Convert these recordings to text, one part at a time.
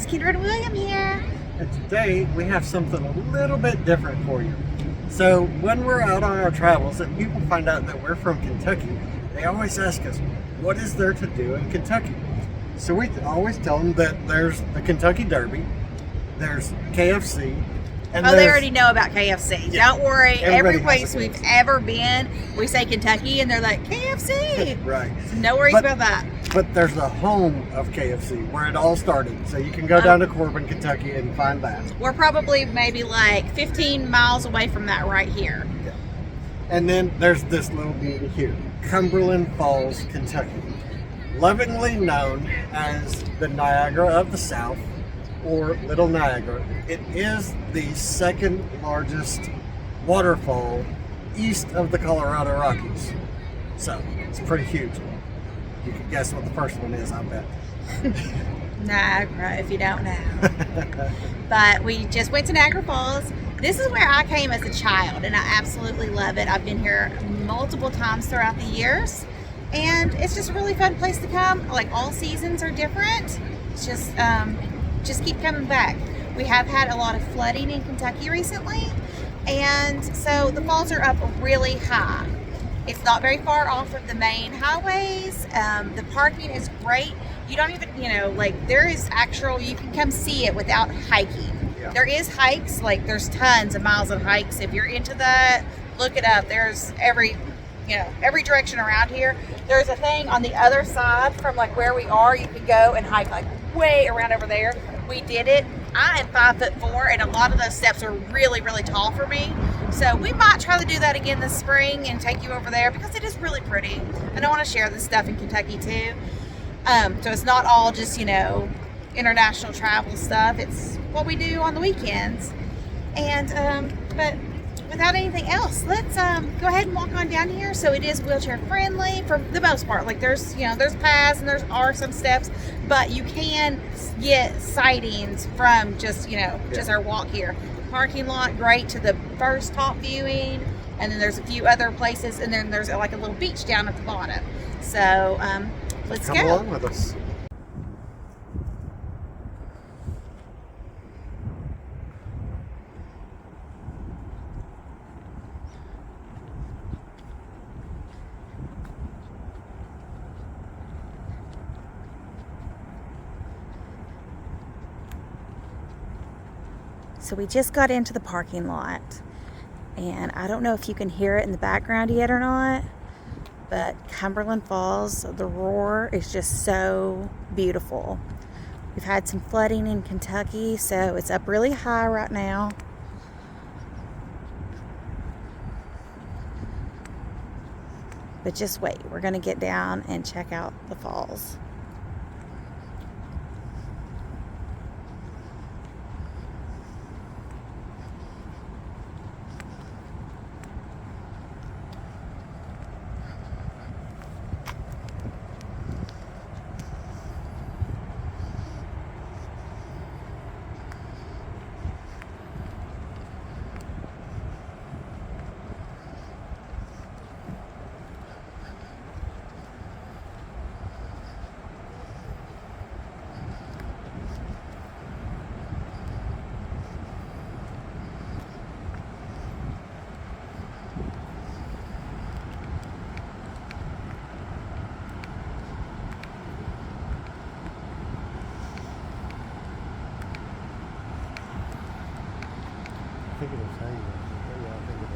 guys, Kendra and William here. And today we have something a little bit different for you. So when we're out on our travels and people find out that we're from Kentucky, they always ask us, what is there to do in Kentucky? So we always tell them that there's the Kentucky Derby, there's KFC, and they already know about KFC. Yeah, Don't worry. everybody Every place has a we've KFC. ever been, we say Kentucky, and they're like, KFC. Right. So no worries about that. But there's the home of KFC where it all started. So you can go down to Corbin, Kentucky and find that. We're probably maybe like 15 miles away from that right here. Yeah. And then there's this little beauty here, Cumberland Falls, Kentucky. Lovingly known as the Niagara of the South, or Little Niagara. It is the second largest waterfall east of the Colorado Rockies. So it's pretty huge. You can guess what the first one is, I bet. Niagara, if you don't know. But we just went to Niagara Falls. This is where I came as a child, and I absolutely love it. I've been here multiple times throughout the years, and it's just a really fun place to come. Like, all seasons are different. It's just keep coming back. We have had a lot of flooding in Kentucky recently, and so the falls are up really high. It's not very far off of the main highways. The parking is great. You don't even, there is you can come see it without hiking. Yeah. There is hikes, there's tons of miles of hikes. If you're into that, look it up. There's every direction around here. There's a thing on the other side from where we are. You can go and hike way around over there. We did it. I am 5'4", and a lot of those steps are really, really tall for me. So we might try to do that again this spring and take you over there because it is really pretty. And I want to share this stuff in Kentucky too. So it's not all just, international travel stuff. It's what we do on the weekends. And, but without anything else, let's go ahead and walk on down here. So it is wheelchair friendly for the most part. There's paths and there are some steps, but you can get sightings from just our walk here. Parking lot, great to the first top viewing, and then there's a few other places, and then there's a little beach down at the bottom. So let's Come go. along with us. So we just got into the parking lot, and I don't know if you can hear it in the background yet or not, but Cumberland Falls, the roar is just so beautiful. We've had some flooding in Kentucky, so it's up really high right now. But just wait, we're going to get down and check out the falls. I think it is hanging. Yeah, I think it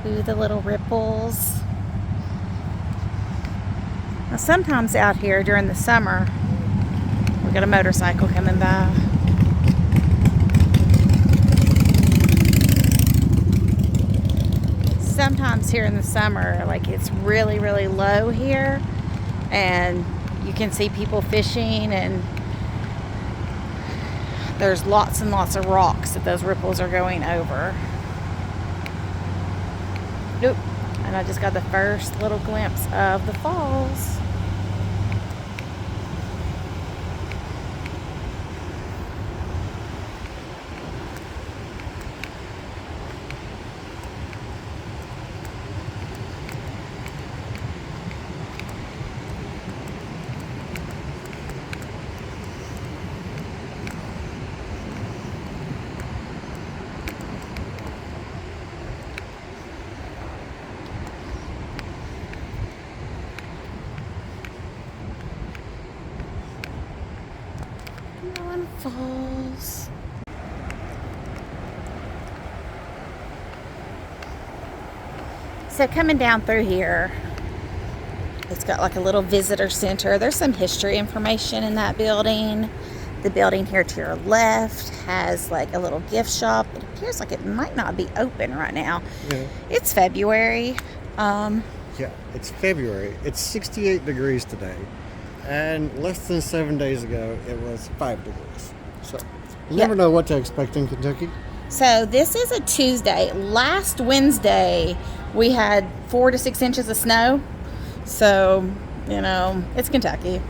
is. Ooh, the little ripples. Now, sometimes out here during the summer, we got a motorcycle coming by. Sometimes here in the summer, it's really, really low here, and you can see people fishing, and there's lots and lots of rocks that those ripples are going over. Nope. And I just got the first little glimpse of the falls. Cumberland Falls. So coming down through here, it's got like a little visitor center. There's some history information in that building. The building here to your left has like a little gift shop. It appears like it might not be open right now. Yeah. It's February. Yeah, it's February. It's 68 degrees today. And less than 7 days ago, it was 5 degrees. So you never know what to expect in Kentucky. So this is a Tuesday. Last Wednesday, we had 4 to 6 inches of snow. So, you know, it's Kentucky.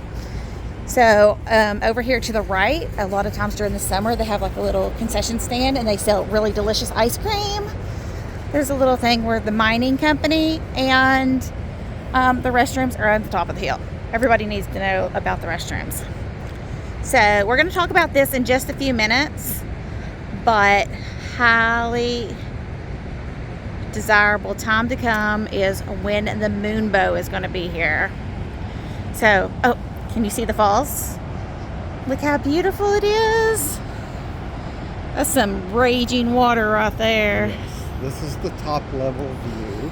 So over here to the right, a lot of times during the summer, they have like a little concession stand and they sell really delicious ice cream. There's a little thing where the mining company and the restrooms are on the top of the hill. Everybody needs to know about the restrooms. So we're going to talk about this in just a few minutes, but highly desirable time to come is when the moonbow is going to be here. So, oh, can you see the falls? Look how beautiful it is. That's some raging water right there. Yes, this is the top level view.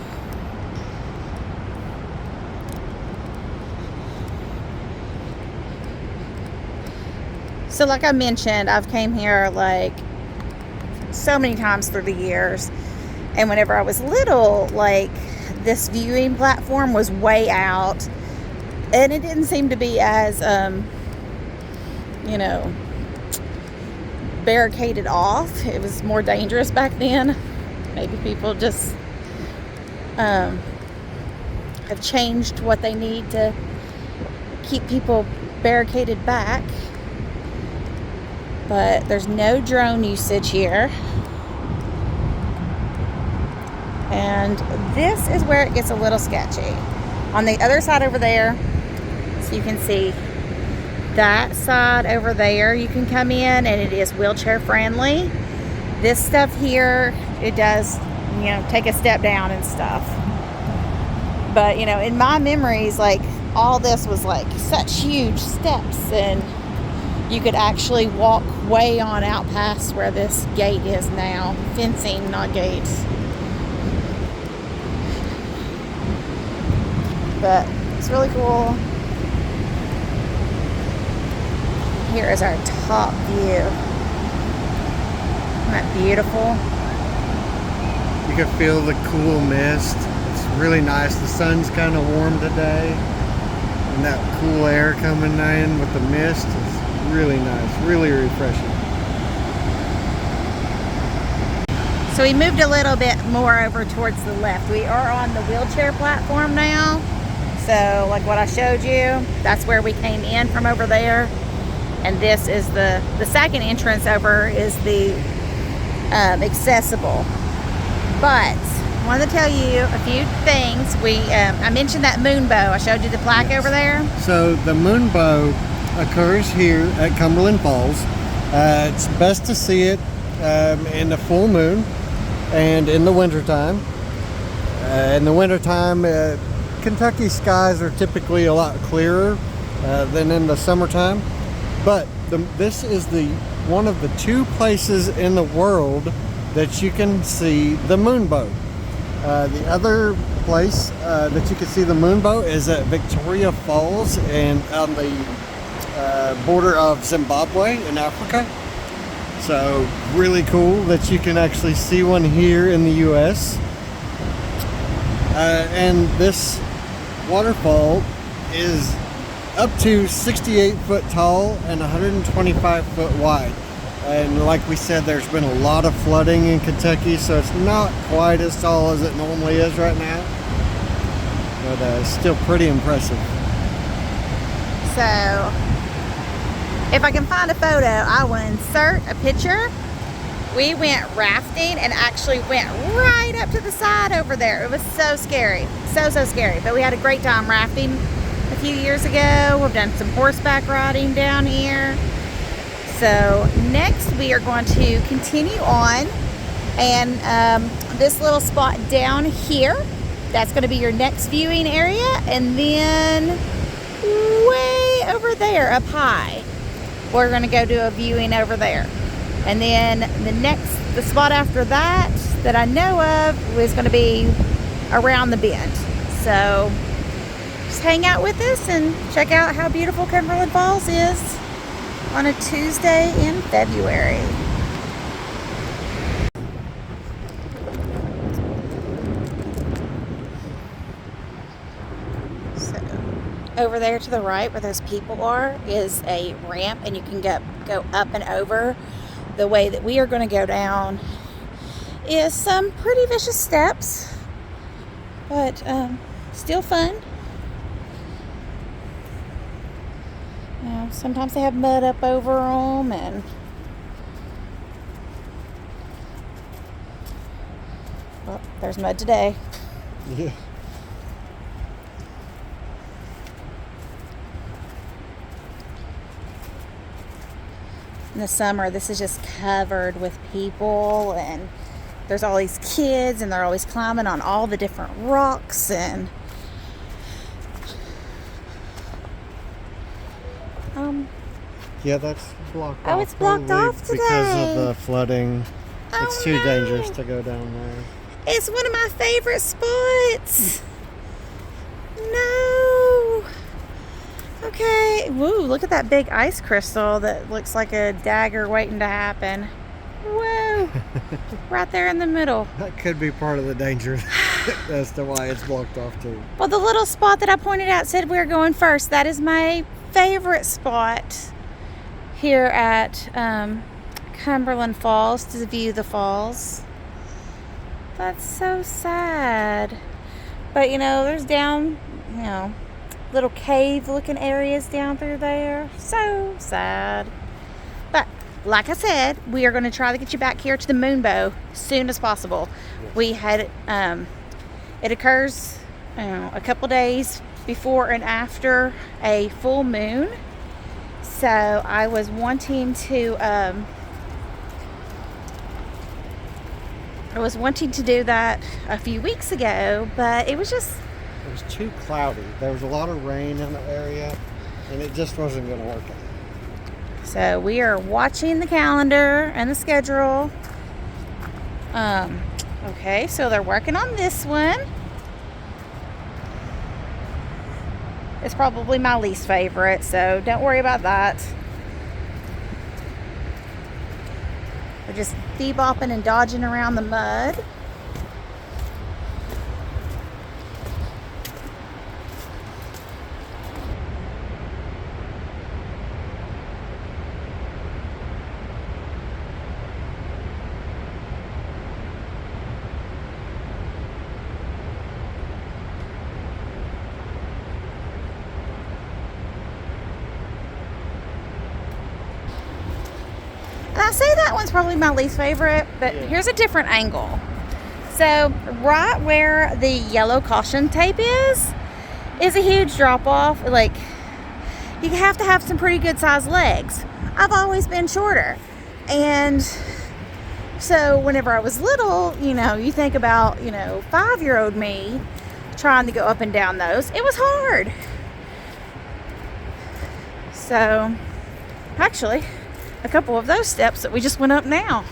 So like I mentioned, I've came here like so many times through the years. And whenever I was little, like this viewing platform was way out. And it didn't seem to be as, you know, barricaded off. It was more dangerous back then. Maybe people just have changed what they need to keep people barricaded back. But there's no drone usage here. And this is where it gets a little sketchy. On the other side over there, so you can see that side over there, you can come in and it is wheelchair friendly. This stuff here, it does, you know, take a step down and stuff. But, you know, in my memories, like all this was like such huge steps and you could actually walk way on out past where this gate is now. Fencing, not gates. But it's really cool. Here is our top view. Isn't that beautiful? You can feel the cool mist. It's really nice. The sun's kind of warm today. And that cool air coming in with the mist is really nice. Really refreshing. So we moved a little bit more over towards the left. We are on the wheelchair platform now. So like what I showed you, that's where we came in from over there. And this is the second entrance over is the accessible. But I wanted to tell you a few things. I mentioned that moonbow. I showed you the plaque over there. So the moonbow occurs here at Cumberland Falls. It's best to see it in the full moon and in the wintertime. In the wintertime, Kentucky skies are typically a lot clearer than in the summertime. But this is one of the 2 places in the world that you can see the moonbow. The other place that you can see the moonbow is at Victoria Falls and on the border of Zimbabwe in Africa. So really cool that you can actually see one here in the US. And this waterfall is up to 68 foot tall and 125 foot wide. And like we said, there's been a lot of flooding in Kentucky, so it's not quite as tall as it normally is right now. But it's still pretty impressive. So if I can find a photo, I will insert a picture. We went rafting and actually went right up to the side over there. It was so scary, so scary. But we had a great time rafting a few years ago. We've done some horseback riding down here. So next we are going to continue on, and this little spot down here, that's going to be your next viewing area. And then way over there up high we're going to go do a viewing over there. And then the spot after that I know of was going to be around the bend. So just hang out with us and check out how beautiful Cumberland Falls is on a Tuesday in February. So over there to the right where those people are is a ramp, and you can go up and over. The way that we are going to go down is some pretty vicious steps, but still fun. You know, sometimes they have mud up over them, and well, there's mud today. Yeah. In the summer, this is just covered with people, and there's all these kids, and they're always climbing on all the different rocks, and Yeah, that's blocked off. Oh, it's blocked off today. Because of the flooding. Oh, It's too no. dangerous to go down there. It's one of my favorite spots. No. Okay. Woo, look at that big ice crystal that looks like a dagger waiting to happen. Whoa. Right there in the middle. That could be part of the danger as to why it's blocked off too. Well, the little spot that I pointed out said we were going first. That is my favorite spot here at Cumberland Falls, to view the falls. That's so sad. But you know, there's down, you know, little cave looking areas down through there. So sad. But like I said, we are going to try to get you back here to the Moonbow as soon as possible. Yes. We had it occurs a couple days before and after a full moon. So I was wanting to do that a few weeks ago, but it was too cloudy. There was a lot of rain in the area, and it just wasn't going to work out. So we are watching the calendar and the schedule. Okay, so they're working on this one. It's probably my least favorite, so don't worry about that. We're just bebopping and dodging around the mud. I say that one's probably my least favorite, but Yeah. Here's a different angle. So right where the yellow caution tape is a huge drop off. Like, you have to have some pretty good sized legs. I've always been shorter, and so whenever I was little, you know, you think about, you know, 5-year-old me trying to go up and down those. It was hard. So actually, a couple of those steps that we just went up now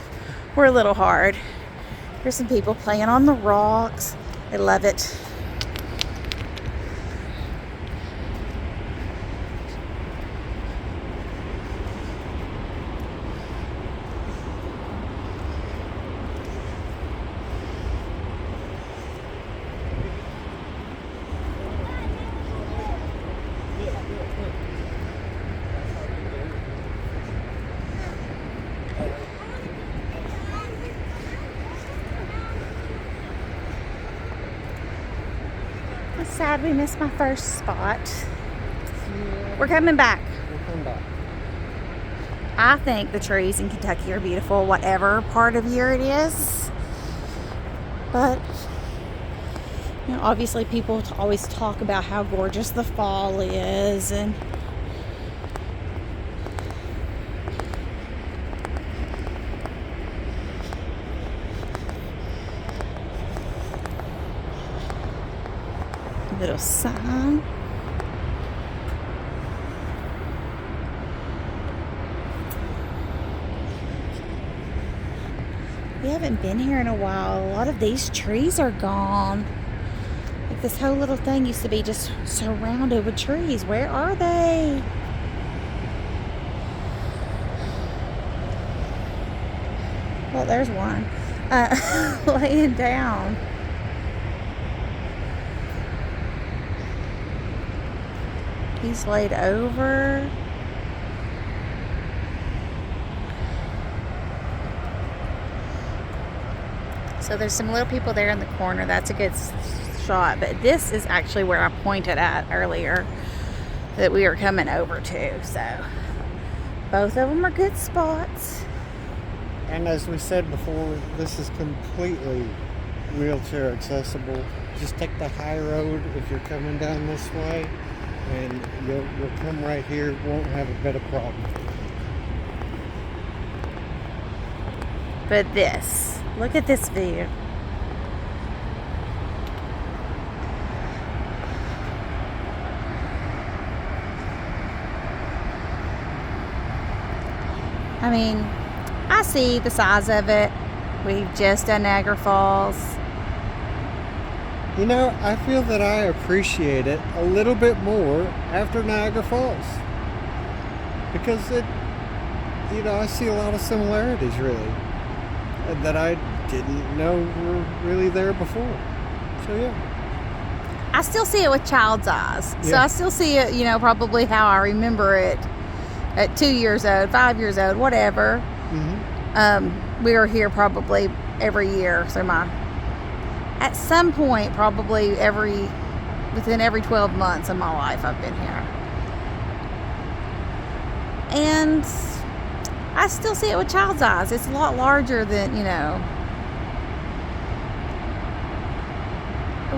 were a little hard. There's some people playing on the rocks. They love it. It's sad we missed my first spot. We're coming back. We'll come back. I think the trees in Kentucky are beautiful, whatever part of year it is. But, you know, obviously people always talk about how gorgeous the fall is, and little sign. We haven't been here in a while. A lot of these trees are gone. Like this whole little thing used to be just surrounded with trees. Where are they? Well, there's one laying down. He's laid over. So there's some little people there in the corner. That's a good shot. But this is actually where I pointed at earlier that we are coming over to. So both of them are good spots. And as we said before, this is completely wheelchair accessible. Just take the high road if you're coming down this way, and you'll come right here. Won't have a bit of problem. But this, look at this view. I mean, I see the size of it. We've just done Niagara Falls. You know, I feel that I appreciate it a little bit more after Niagara Falls. Because I see a lot of similarities really that I didn't know were really there before. So yeah. I still see it with child's eyes. So Yeah. I still see it, probably how I remember it at 2 years old, 5 years old, whatever. Mm-hmm. We are here probably every year. So at some point, probably within every 12 months of my life, I've been here. And I still see it with child's eyes. It's a lot larger than,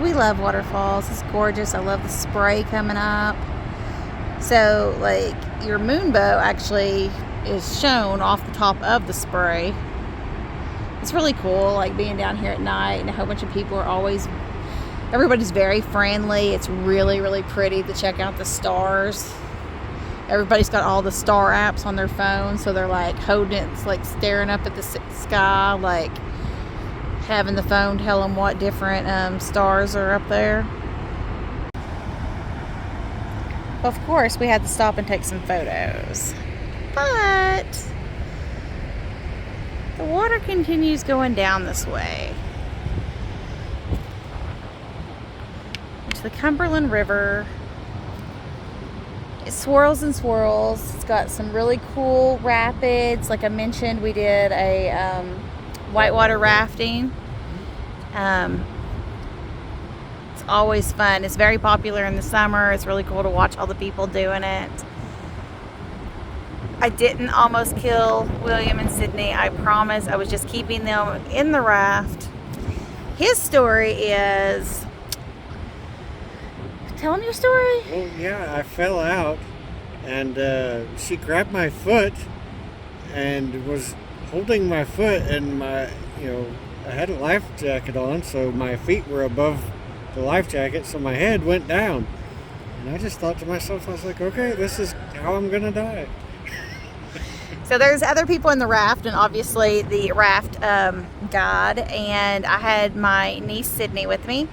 we love Waterfalls. It's gorgeous. I love the spray coming up. So, like, your moonbow actually is shown off the top of the spray. It's really cool, like, being down here at night, and a whole bunch of people are everybody's very friendly. It's really, really pretty to check out the stars. Everybody's got all the star apps on their phone, so they're like holding it, like staring up at the sky, like having the phone tell them what different stars are up there. Of course, we had to stop and take some photos, but the water continues going down this way. It's the Cumberland River. It swirls and swirls. It's got some really cool rapids. Like I mentioned, we did a whitewater rafting. It's always fun. It's very popular in the summer. It's really cool to watch all the people doing it. I didn't almost kill William and Sydney. I promise. I was just keeping them in the raft. His story is... Tell him your story. Well, yeah, I fell out, and she grabbed my foot and was holding my foot, and I had a life jacket on, so my feet were above the life jacket, so my head went down. And I just thought to myself, I was like, okay, this is how I'm gonna die. So there's other people in the raft, and obviously the raft guide, and I had my niece Sydney with me.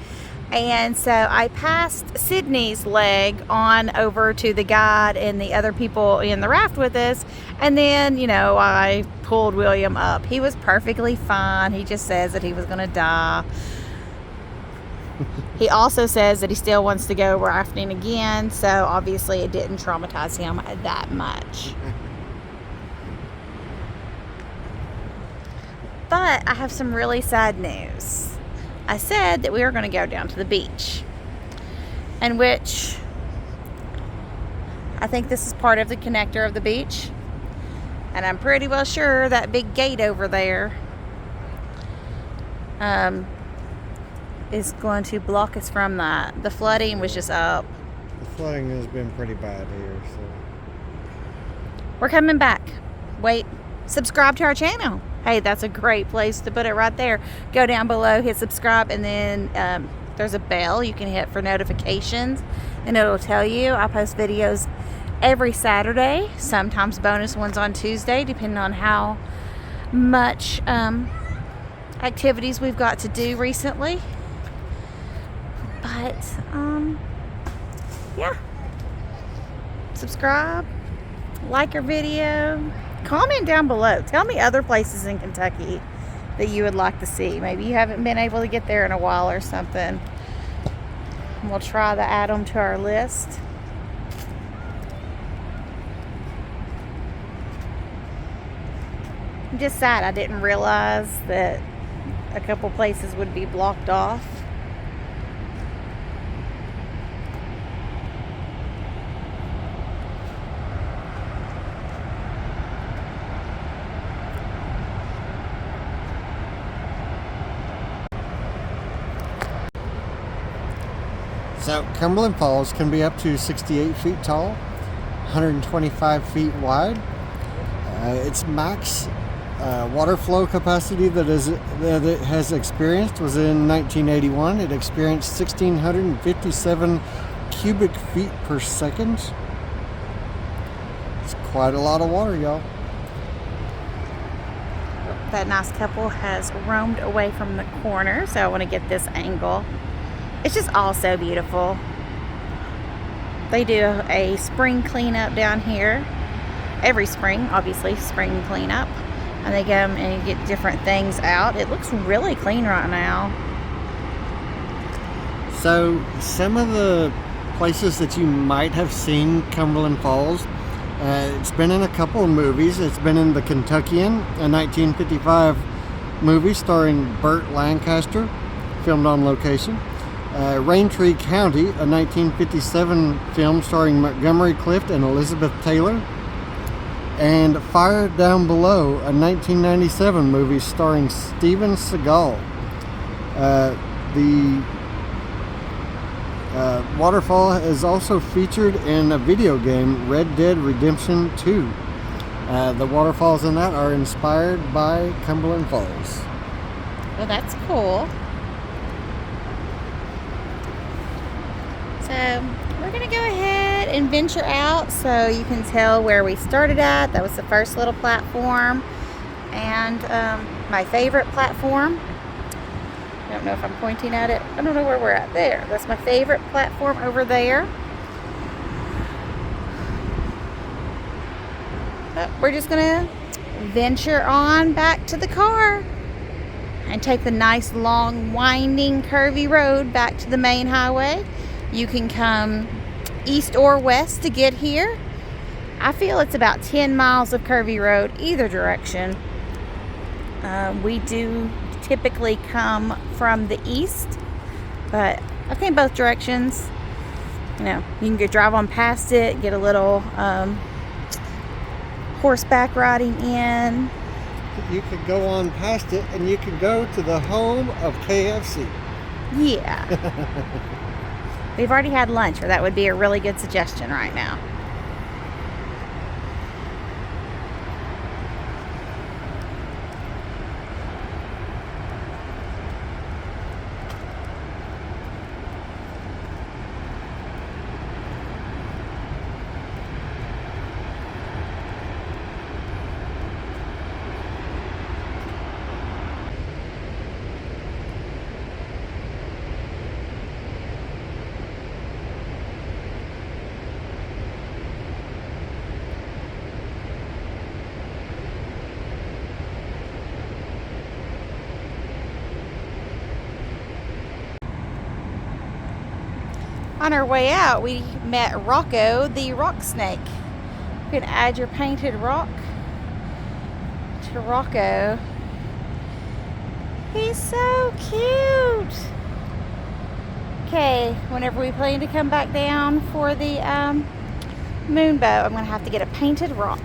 And so I passed Sydney's leg on over to the guide and the other people in the raft with us. And then, I pulled William up. He was perfectly fine. He just says that he was going to die. He also says that he still wants to go rafting again. So obviously it didn't traumatize him that much. But I have some really sad news. I said that we were going to go down to the beach, and which I think this is part of the connector of the beach, and I'm pretty well sure that big gate over there is going to block us from that. The flooding was just up. The flooding has been pretty bad here, so We're coming back. Wait, subscribe to our channel. Hey, that's a great place to put it right there. Go down below, hit subscribe, and then there's a bell you can hit for notifications, and it'll tell you. I post videos every Saturday, sometimes bonus ones on Tuesday, depending on how much activities we've got to do recently. But, yeah. Subscribe, like our video, comment down below. Tell me other places in Kentucky that you would like to see. Maybe you haven't been able to get there in a while or something. We'll try to add them to our list. I'm just sad I didn't realize that a couple places would be blocked off. So Cumberland Falls can be up to 68 feet tall, 125 feet wide. Its max water flow capacity that it has experienced was in 1981. It experienced 1,657 cubic feet per second. It's quite a lot of water, y'all. That nice couple has roamed away from the corner, so I want to get this angle. It's just all so beautiful. They do a spring cleanup down here. Every spring, obviously, spring cleanup. And they come and get different things out. It looks really clean right now. So, some of the places that you might have seen Cumberland Falls, it's been in a couple of movies. It's been in The Kentuckian, a 1955 movie starring Burt Lancaster, filmed on location. Raintree County, a 1957 film starring Montgomery Clift and Elizabeth Taylor. And Fire Down Below, a 1997 movie starring Steven Seagal. The waterfall is also featured in a video game, Red Dead Redemption 2. The waterfalls in that are inspired by Cumberland Falls. Well, that's cool. So we're going to go ahead and venture out so you can tell where we started at. That was the first little platform. And my favorite platform. I don't know if I'm pointing at it. I don't know where we're at. There. That's my favorite platform over there. But we're just going to venture on back to the car and take the nice long winding curvy road back to the main highway. You can come east or west to get here. I feel it's about 10 miles of curvy road either direction. We do typically come from the east, but I think both directions. You know, you can go drive on past it, get a little horseback riding in. You could go on past it and you could go to the home of KFC. Yeah. We've already had lunch, or that would be a really good suggestion right now. On our way out, we met Rocco, the rock snake. You can add your painted rock to Rocco. He's so cute. Okay, whenever we plan to come back down for the moonboat, I'm going to have to get a painted rock.